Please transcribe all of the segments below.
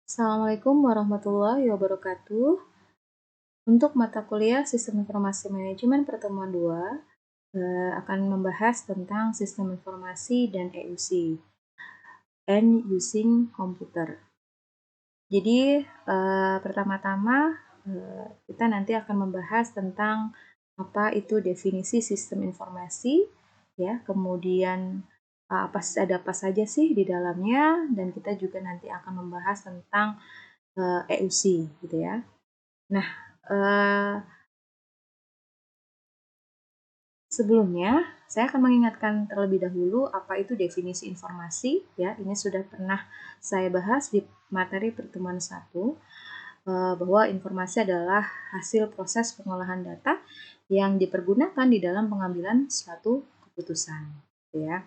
Assalamualaikum warahmatullahi wabarakatuh. Untuk mata kuliah Sistem Informasi Manajemen pertemuan 2 akan membahas tentang sistem informasi dan EUC, and using computer. Jadi pertama-tama kita nanti akan membahas tentang apa itu definisi sistem informasi, ya, kemudian ada apa saja sih di dalamnya, dan kita juga nanti akan membahas tentang EUC, gitu ya. Nah, sebelumnya saya akan mengingatkan terlebih dahulu apa itu definisi informasi, ya. Ini sudah pernah saya bahas di materi pertemuan 1, bahwa informasi adalah hasil proses pengolahan data yang dipergunakan di dalam pengambilan suatu keputusan, gitu ya.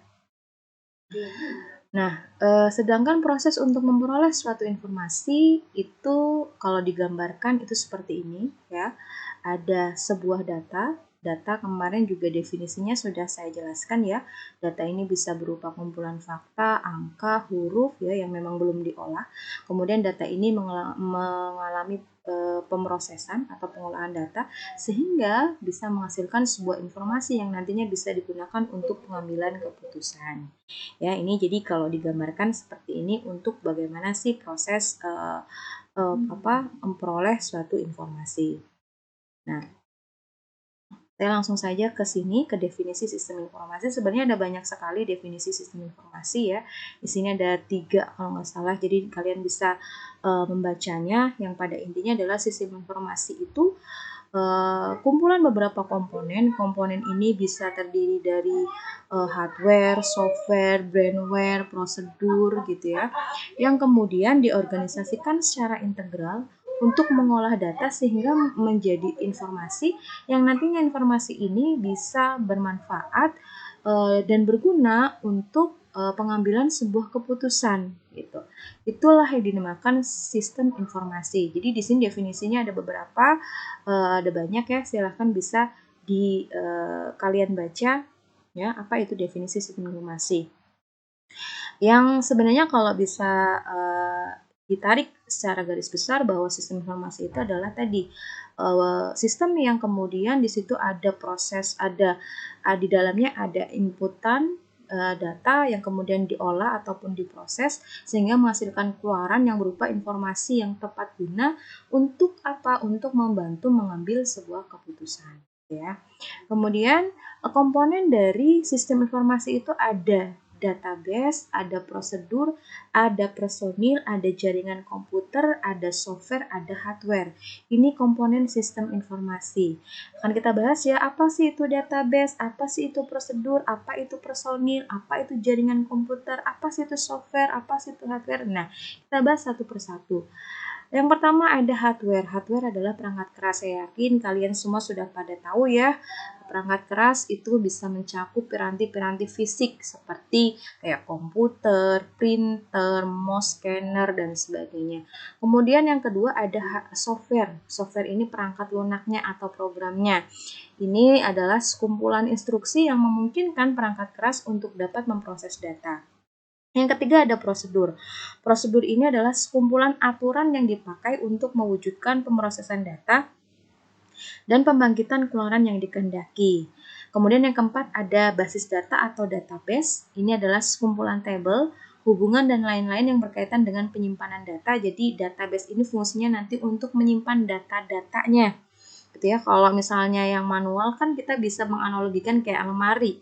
Nah, sedangkan proses untuk memperoleh suatu informasi itu kalau digambarkan itu seperti ini, ya. Ada sebuah data kemarin juga definisinya sudah saya jelaskan, ya. Data ini bisa berupa kumpulan fakta, angka, huruf, ya, yang memang belum diolah. Kemudian data ini mengalami pemrosesan atau pengolahan data sehingga bisa menghasilkan sebuah informasi yang nantinya bisa digunakan untuk pengambilan keputusan. Ya, ini jadi kalau digambarkan seperti ini untuk bagaimana sih proses memperoleh suatu informasi. Nah, saya langsung saja ke sini, ke definisi sistem informasi. Sebenarnya ada banyak sekali definisi sistem informasi, ya. Di sini ada 3 kalau nggak salah, jadi kalian bisa membacanya. Yang pada intinya adalah sistem informasi itu kumpulan beberapa komponen. Komponen ini bisa terdiri dari hardware, software, brainware, prosedur, gitu ya, yang kemudian diorganisasikan secara integral untuk mengolah data sehingga menjadi informasi yang nantinya informasi ini bisa bermanfaat dan berguna untuk pengambilan sebuah keputusan, gitu. Itulah yang dinamakan sistem informasi. Jadi di sini definisinya ada beberapa, ada banyak, ya. Silahkan bisa kalian baca, ya, apa itu definisi sistem informasi. Yang sebenarnya kalau bisa ditarik secara garis besar bahwa sistem informasi itu adalah tadi sistem yang kemudian di situ ada proses, di dalamnya ada inputan data yang kemudian diolah ataupun diproses sehingga menghasilkan keluaran yang berupa informasi yang tepat guna untuk apa? Untuk membantu mengambil sebuah keputusan, ya. Kemudian komponen dari sistem informasi itu ada database, ada prosedur, ada personil, ada jaringan komputer, ada software, ada hardware. Ini komponen sistem informasi. Akan kita bahas, ya, apa sih itu database, apa sih itu prosedur, apa itu personil, apa itu jaringan komputer, apa sih itu software, apa sih itu hardware. Nah, kita bahas satu persatu. Yang pertama ada hardware. Hardware adalah perangkat keras. Saya yakin kalian semua sudah pada tahu, ya. Perangkat keras itu bisa mencakup piranti-piranti fisik seperti kayak komputer, printer, mouse scanner, dan sebagainya. Kemudian yang kedua ada software. Software ini perangkat lunaknya atau programnya. Ini adalah sekumpulan instruksi yang memungkinkan perangkat keras untuk dapat memproses data. Yang ketiga ada prosedur. Prosedur ini adalah sekumpulan aturan yang dipakai untuk mewujudkan pemrosesan data dan pembangkitan keluaran yang dikehendaki. Kemudian yang keempat ada basis data atau database. Ini adalah sekumpulan tabel, hubungan, dan lain-lain yang berkaitan dengan penyimpanan data. Jadi database ini fungsinya nanti untuk menyimpan data-datanya, gitu ya. Kalau misalnya yang manual kan kita bisa menganalogikan kayak lemari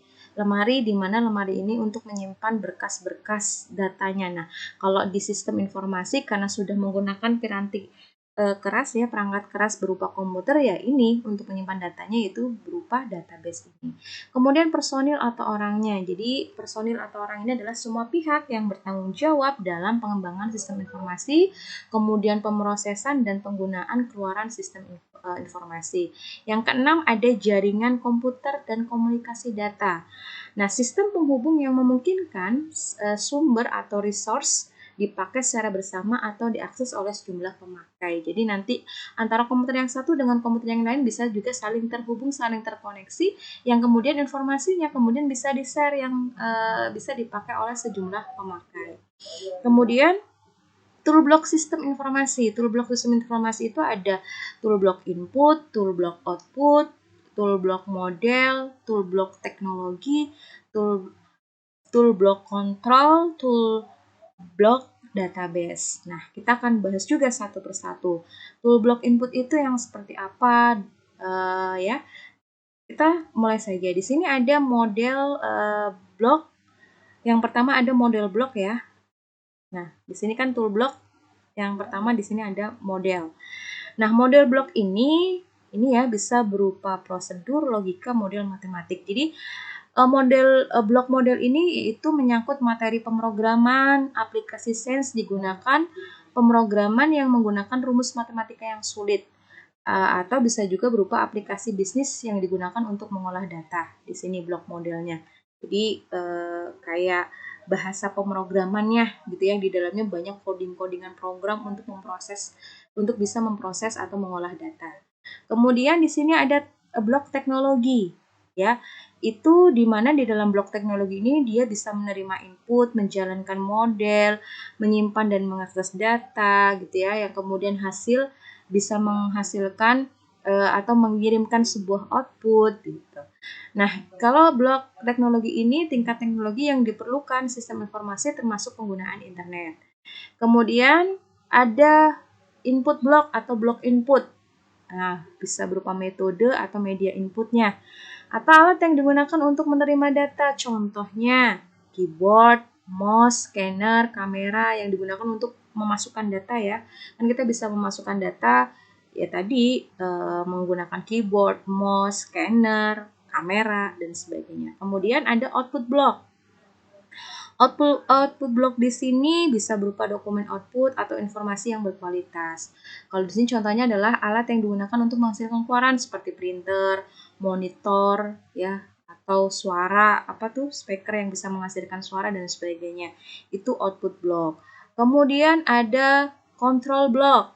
di mana lemari ini untuk menyimpan berkas-berkas datanya. Nah, kalau di sistem informasi karena sudah menggunakan piranti keras, ya, perangkat keras berupa komputer, ya, ini untuk menyimpan datanya itu berupa database ini. Kemudian personil atau orangnya. Jadi personil atau orang ini adalah semua pihak yang bertanggung jawab dalam pengembangan sistem informasi, kemudian pemrosesan dan penggunaan keluaran sistem informasi. Yang keenam ada jaringan komputer dan komunikasi data. Nah, sistem penghubung yang memungkinkan sumber atau resource dipakai secara bersama atau diakses oleh sejumlah pemakai. Jadi nanti antara komputer yang satu dengan komputer yang lain bisa juga saling terhubung, saling terkoneksi, yang kemudian informasinya kemudian bisa di-share, yang bisa dipakai oleh sejumlah pemakai. Kemudian Toolblok sistem informasi. Toolblok sistem informasi itu ada toolblok input, toolblok output, toolblok model, toolblok teknologi, toolblok kontrol, toolblok database. Nah, kita akan bahas juga satu persatu. Toolblok input itu yang seperti apa? Ya, kita mulai saja. Di sini ada model blok. Yang pertama ada model blok ya. Nah, di sini kan toolblok. Yang pertama di sini ada model. Nah, model blok ini ya bisa berupa prosedur, logika, model matematik. Jadi blok model ini itu menyangkut materi pemrograman, aplikasi sains digunakan pemrograman yang menggunakan rumus matematika yang sulit. Atau bisa juga berupa aplikasi bisnis yang digunakan untuk mengolah data. Di sini blok modelnya. Jadi kayak bahasa pemrogramannya gitu ya, di dalamnya banyak coding-codingan program untuk bisa memproses atau mengolah data. Kemudian di sini ada blok teknologi ya. Itu di mana di dalam blok teknologi ini dia bisa menerima input, menjalankan model, menyimpan dan mengakses data gitu ya, yang kemudian bisa menghasilkan atau mengirimkan sebuah output gitu. Nah, kalau blok teknologi ini tingkat teknologi yang diperlukan sistem informasi termasuk penggunaan internet. Kemudian ada input block atau blok input. Nah, bisa berupa metode atau media inputnya. Atau alat yang digunakan untuk menerima data. Contohnya keyboard, mouse, scanner, kamera yang digunakan untuk memasukkan data ya. Kan kita bisa memasukkan data ya tadi menggunakan keyboard, mouse, scanner, kamera, dan sebagainya. Kemudian ada output block. Output block di sini bisa berupa dokumen output atau informasi yang berkualitas. Kalau di sini contohnya adalah alat yang digunakan untuk menghasilkan keluaran seperti printer, monitor, ya, atau suara, speaker yang bisa menghasilkan suara dan sebagainya. Itu output block. Kemudian ada control block.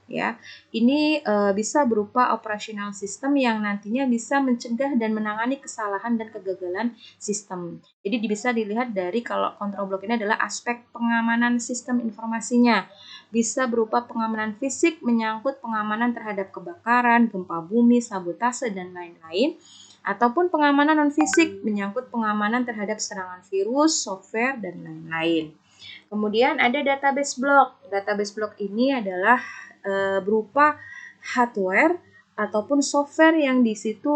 Ya, ini bisa berupa operational system yang nantinya bisa mencegah dan menangani kesalahan dan kegagalan sistem. Jadi bisa dilihat dari kalau control block ini adalah aspek pengamanan sistem informasinya. Bisa berupa pengamanan fisik menyangkut pengamanan terhadap kebakaran, gempa bumi, sabotase, dan lain-lain. Ataupun pengamanan non-fisik menyangkut pengamanan terhadap serangan virus, software, dan lain-lain. Kemudian ada database block. Database block ini adalah berupa hardware ataupun software yang di situ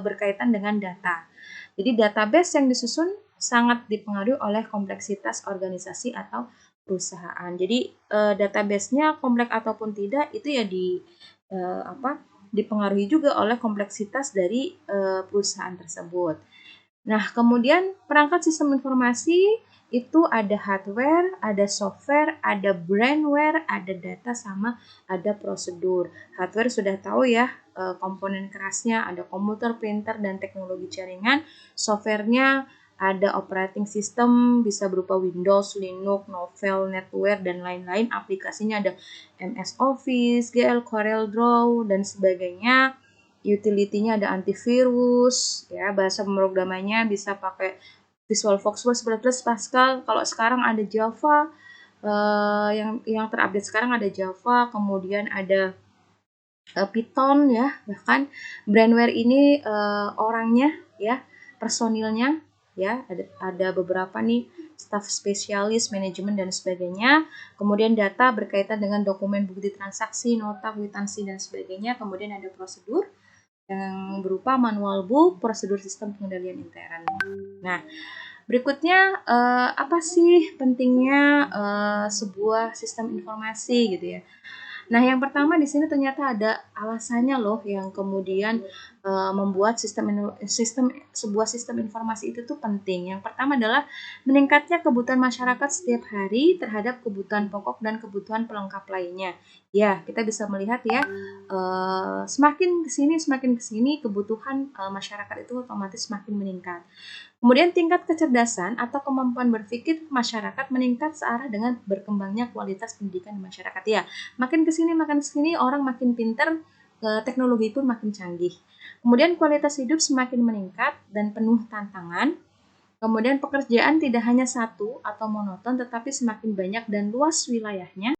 berkaitan dengan data. Jadi database yang disusun sangat dipengaruhi oleh kompleksitas organisasi atau perusahaan. Jadi database-nya kompleks ataupun tidak itu ya dipengaruhi juga oleh kompleksitas dari perusahaan tersebut. Nah, kemudian perangkat sistem informasi itu ada hardware, ada software, ada brandware, ada data, sama ada prosedur. Hardware sudah tahu ya, komponen kerasnya ada komputer, printer, dan teknologi jaringan. Softwarenya ada operating system, bisa berupa Windows, Linux, Novel, NetWare, dan lain-lain. Aplikasinya ada MS Office, GL, CorelDRAW, dan sebagainya. Utility-nya ada antivirus, ya, bahasa pemrogramannya bisa pakai Visual Foxworth, C++, Pascal. Kalau sekarang ada Java, yang terupdate sekarang ada Java, kemudian ada Python ya, bahkan brandware ini orangnya ya, personilnya ya, ada beberapa nih staf spesialis, manajemen, dan sebagainya. Kemudian data berkaitan dengan dokumen bukti transaksi, nota, kwitansi, dan sebagainya. Kemudian ada prosedur yang berupa manual book, prosedur sistem pengendalian intern. Nah, berikutnya apa sih pentingnya sebuah sistem informasi gitu ya? Nah, yang pertama di sini ternyata ada alasannya loh yang kemudian membuat sebuah sistem informasi itu tuh penting. Yang pertama adalah meningkatnya kebutuhan masyarakat setiap hari terhadap kebutuhan pokok dan kebutuhan pelengkap lainnya. Ya, kita bisa melihat ya, semakin kesini kebutuhan masyarakat itu otomatis semakin meningkat. Kemudian tingkat kecerdasan atau kemampuan berpikir masyarakat meningkat searah dengan berkembangnya kualitas pendidikan di masyarakat. Ya, makin kesini orang makin pintar, teknologi pun makin canggih. Kemudian kualitas hidup semakin meningkat dan penuh tantangan. Kemudian pekerjaan tidak hanya satu atau monoton, tetapi semakin banyak dan luas wilayahnya,